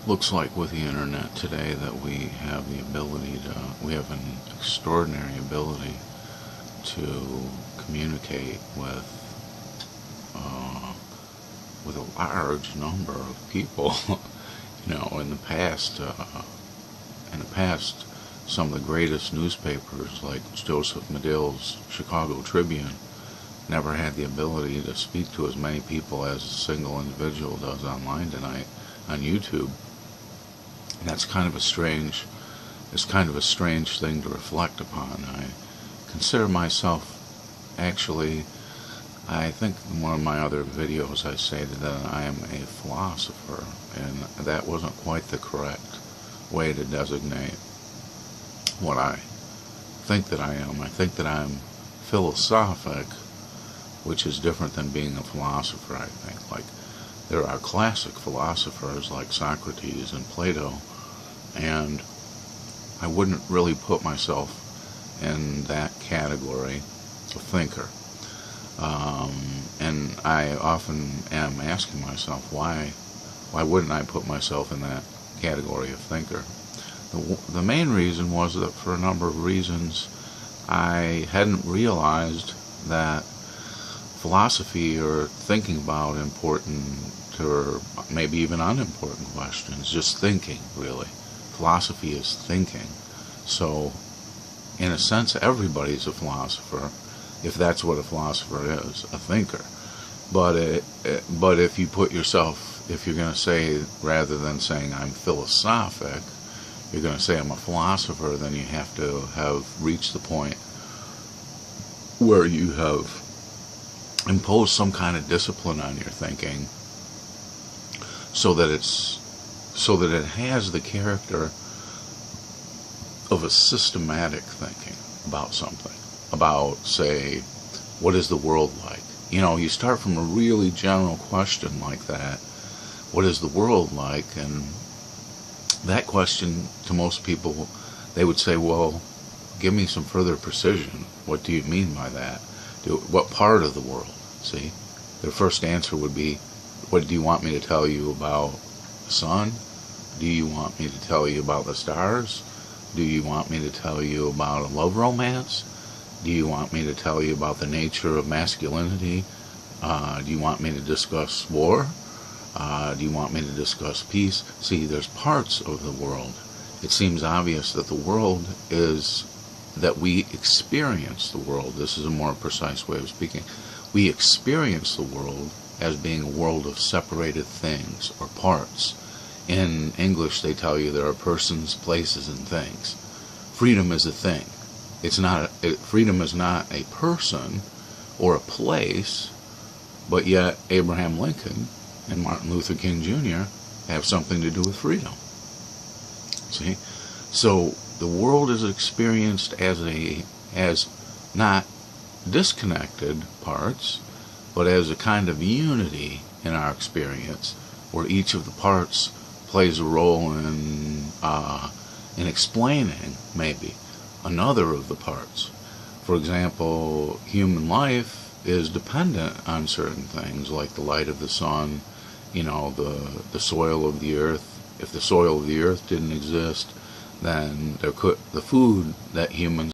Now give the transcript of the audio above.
Looks like with the internet today that we have the ability to, we have an extraordinary ability to communicate with a large number of people. You know, in the past, some of the greatest newspapers, like Joseph Medill's Chicago Tribune, never had the ability to speak to as many people as a single individual does online tonight on YouTube. And that's kind of a strange, thing to reflect upon. I consider myself, actually, I think in one of my other videos I stated that I am a philosopher, and that wasn't quite the correct way to designate what I think that I am. I think that I'm philosophic, which is different than being a philosopher, I think. Like, there are classic philosophers like Socrates and Plato, and I wouldn't really put myself in that category of thinker. And I often am asking myself, why wouldn't I put myself in that category of thinker? The main reason was that for a number of reasons I hadn't realized that philosophy, or thinking about important or maybe even unimportant questions, just thinking, really. Philosophy is thinking. So, in a sense, everybody's a philosopher, if that's what a philosopher is, a thinker. But if you put yourself, if you're going to say, rather than saying I'm philosophic, you're going to say I'm a philosopher, then you have to have reached the point where you have imposed some kind of discipline on your thinking, so that it has the character of a systematic thinking about something. About, say, what is the world like? You know, you start from a really general question like that. What is the world like? And that question, to most people, they would say, well, give me some further precision. What do you mean by that? What part of the world? See? Their first answer would be, what do you want me to tell you about the sun? Do you want me to tell you about the stars? Do you want me to tell you about a love romance? Do you want me to tell you about the nature of masculinity? Do you want me to discuss war? Do you want me to discuss peace? See, there's parts of the world. It seems obvious that the world is, that we experience the world. This is a more precise way of speaking. We experience the world as being a world of separated things or parts. In English, they tell you there are persons, places, and things. Freedom is a thing. Freedom is not a person or a place, but yet Abraham Lincoln and Martin Luther King Jr. have something to do with freedom. See? So the world is experienced as not disconnected parts, but as a kind of unity in our experience, where each of the parts plays a role in explaining, maybe, another of the parts. For example, human life is dependent on certain things, like the light of the sun, you know, the soil of the earth. If the soil of the earth didn't exist, then the food that humans